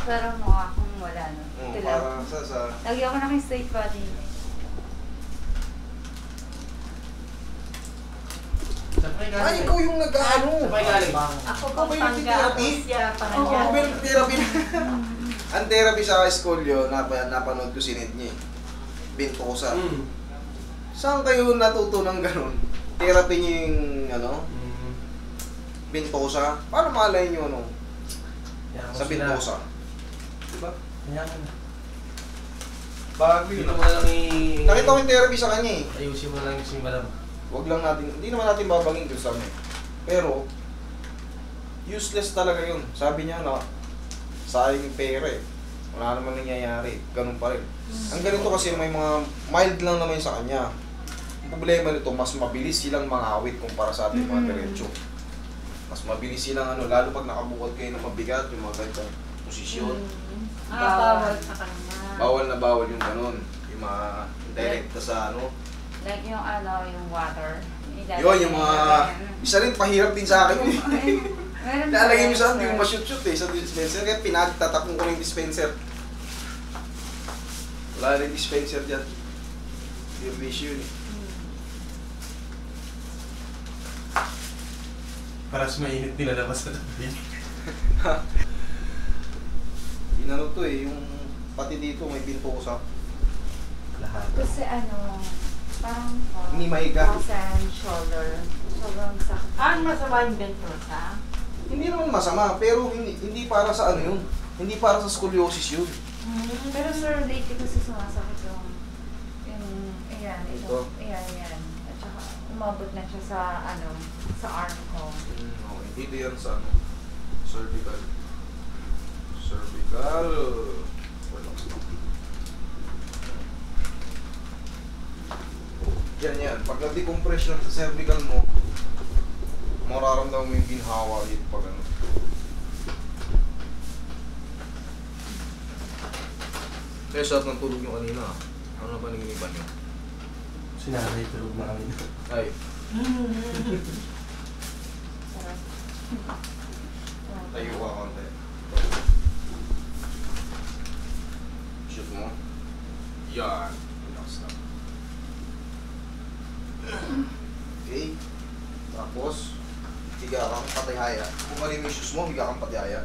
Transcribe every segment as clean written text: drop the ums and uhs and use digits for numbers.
Pero mukha akong wala, no? Ito lang. Parang sa... Lagi ako naka-straight body. Ay, ikaw yung nag-ano. Sabay galing ba? Ako Ako ba yung therapy? parang Oo, ako ba yung therapy? Ang therapy sa Escolio, napanood ko si Nedney. Bintosa. Saan kayo natuto ng ganun? Therapy niyo yung, ano? Bintosa? Paano malay niyo, ano? Sa Bintosa? Diba? Bago yun. Nakita ko yung therapy sa kanya eh. Ayusin mo lang yung simbalan. Wag lang natin, hindi naman natin babangin kung saan eh. Pero, useless talaga yun. Sabi niya na, sayang yung pera eh. Wala naman nangyayari. Ganun pa rin. Ang ganito kasi may mga mild lang naman sa kanya. Ang problema nito, mas mabilis silang mangawit kumpara sa ating mga diretso. Mas mabilis silang ano, lalo pag nakabukod kayo ng mabigat, yung mga ganitong posisyon. bawal sa kanya. Bawal na bawal yung ganun. Yung mga direkta sa ano. Like yung ano, yung water. Yun, yung mga... Isa rin, pahirap din sa akin. Nalagay mo sa hindi mo ma-shoot-shoot eh, sa dispenser. Kaya pinagtatakong ko ng dispenser. Wala rin dispenser dyan. Yung wish yun eh. Paras mainit nilalabas sa tabi. Inano to eh, yung pati dito may bintosa. Lahat. Kasi ano, parang Hindi mahiga. and shoulder. Sobrang sakit. Ang masama yung bentosa. Hindi naman masama, pero hindi para sa ano yun. Hindi para sa scoliosis yun. Pero sir, lately kasi sumasakit yung ayan, Ito? ayan. At saka umabot na siya sa ano, sa arm ko. Okay, dito yan sa ano, cervical. Cervical. Relax lang. Yan. Pag na-decompress lang sa cervical mo, mararamdaman mo yung ginhawa dito pag ano. Kaya sarap ng tulog nyo kanina. Ano na ba nanginiban nyo? Sinanay tulog na kami. Ay, Sarap. tayo ka konti. Shoot mo. Yan. Relax lang. Okay. Tapos, higa kang patihaya. Kung ano yung issues mo, higa kang patihaya.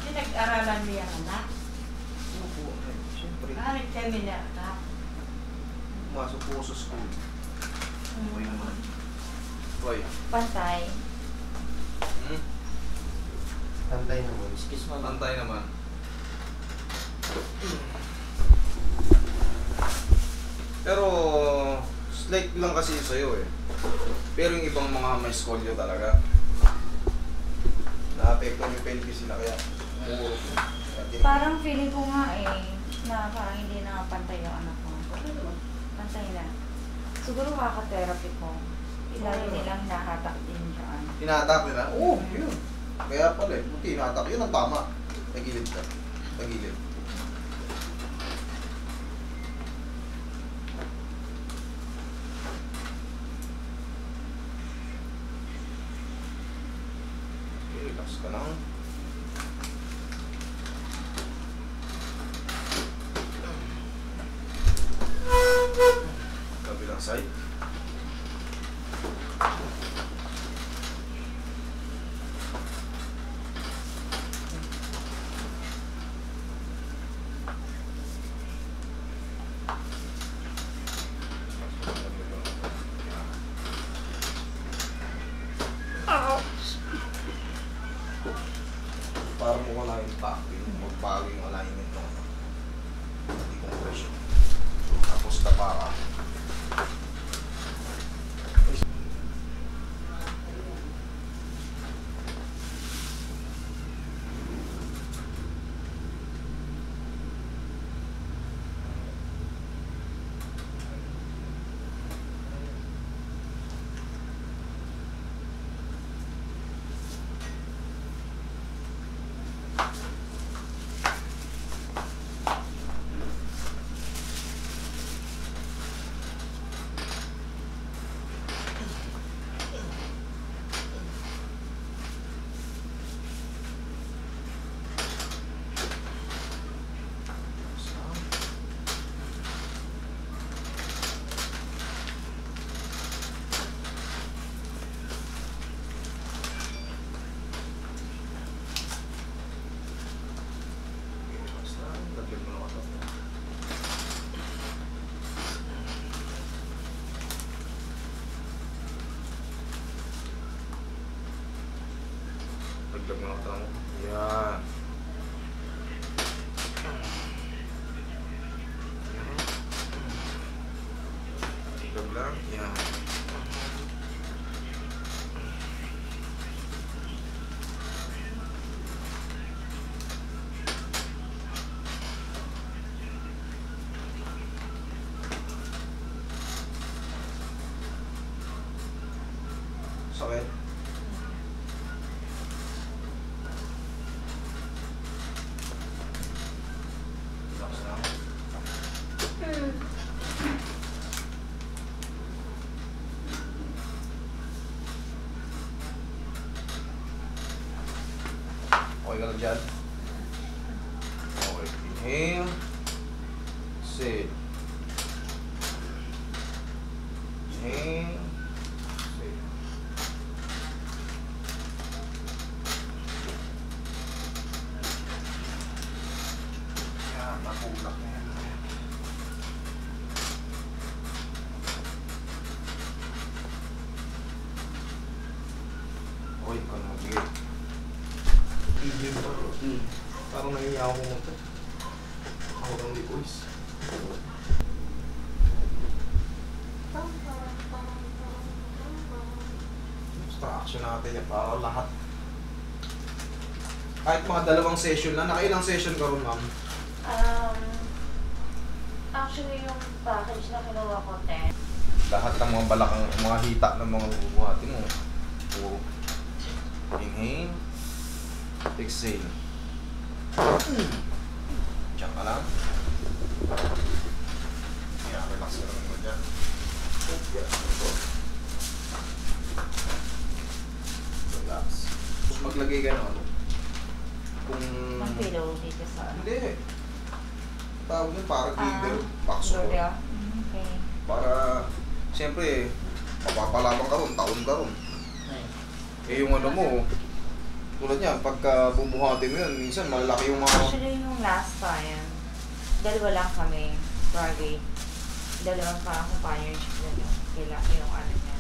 Pinag-aralan mo yung anak. Opo, siyempre. Nag-seminar ka. Pumasok po ako sa school. Okay naman. Hoy. Pantay. Tantay naman. Excuse mo. Pantay naman. Pero, slight lang kasi sa'yo eh. Pero yung ibang mga may scolio talaga, na-apektuhan yung pelvis nila kaya puro. Parang feeling ko nga na parang hindi na pantay yung anak ko. Pantay na. Siguro kaka-therapy ko. Lagi nilang nahatak din dyan. Hinatak nila? Oo, yun. Kaya pala eh, buti hinatak. Yun ang tama. Tagilid ka. Tagilid. Okay, relax ka lang. Kabilang side. Para mo wala yung back, yung magbago yung alignment ng decompression. Tapos tapara. Laglag mo na mo. Yan. Laglag lang. Yan. Sakit. Relax lang. Okay ka lang dyan? Okay. Inhale. Exhale. Inhale. Exhale. Yan, natulak na yan. Okay, ikaw na magbigay. Easy pa. Parang nangyayako mo ito. Ako ng lipoys. Extraction natin yan para lahat. Kahit mga dalawang session lang. Nakailang session ka ron, ma'am? Actually, yung package na kinuha ko, 10. Lahat ng mga balakang, mga hita ng mga bubuhatin mo. Puro. Inhale. Exhale. Diyan ka lang. Yan, relax ka lang mo dyan. Yan, ito. Relax. Tapos maglagay ka ng ano. Kung... Ang pillow dito sa ano. Hindi. Tawag yun, parang glider. Pakso ko. Gloria. Okay. Para, siyempre, mapapalabang ka ron, taon ka ron. Eh yung ano mo, tulad niya, pagka bubuhatin mo yun, minsan malaki yung mga... Actually, yung last time, dalawa lang kami, private. Dalawang pa companionship na yung ano niya.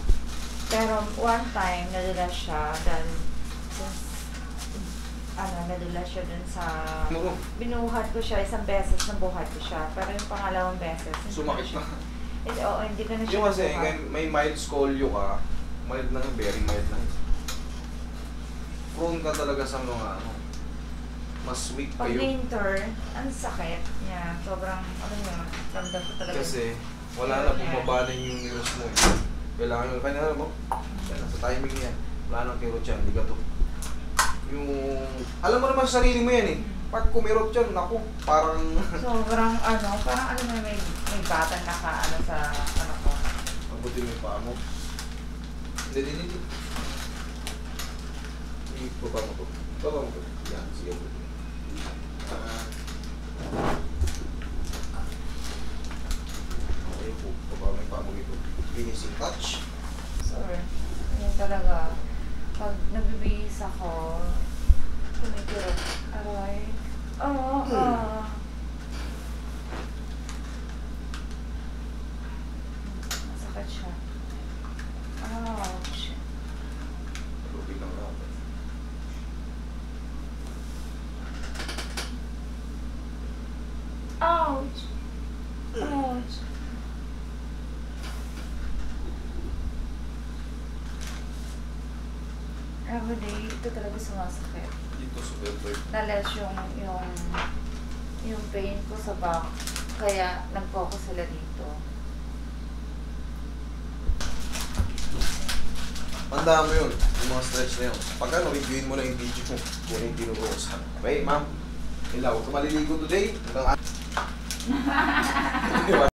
Pero one time, nadala siya dahil nadala siya dun sa... Ano? Binuhat ko siya, isang beses nabuhat ko siya. Pero yung pangalawang beses, hindi Sumakit ko na. Hindi, oo, hindi ko na siya Yung kasi, nabuhat. may mild scolio ka, mild na yun, very mild na yun. Prone ka talaga sa mga ano, mas weak pa Pag yun. winter, ang sakit niya. Sobrang, ano yun, ramdam ko talaga. Kasi, wala na bumaba na yung news mo. Kailangan yung kanya mo, yan, sa timing yan. Wala nang kirot yan, hindi ka to. Yung, alam mo naman sa sarili mo yan eh. Pag kumirot yan, naku, parang... Sobrang parang may batang naka sa ano ko. Mabuti mo yung paa mo. Hindi. Baba mo to. Baba mo to. Yan, sige po. Okay po. Baba mo yung paa mo dito. Finishing touch. Sorry. Yun talaga. Pag nagbibihis ako, kumikirot. Aray. Masakit siya. Ouch. Lubig lang natin. Ouch. Ouch. Everyday, ito talaga sumasakit. Dito sa deltoid. Nalas yung pain ko sa back. Kaya nag-focus sila dito. Tandaan mo yun. Yung mga stretch na yun. Pag ano, reviewin mo na yung video mo. Kung ano yung tinurusan. Okay, ma'am? Ilaw, huwag ka maliligo today. Hanggang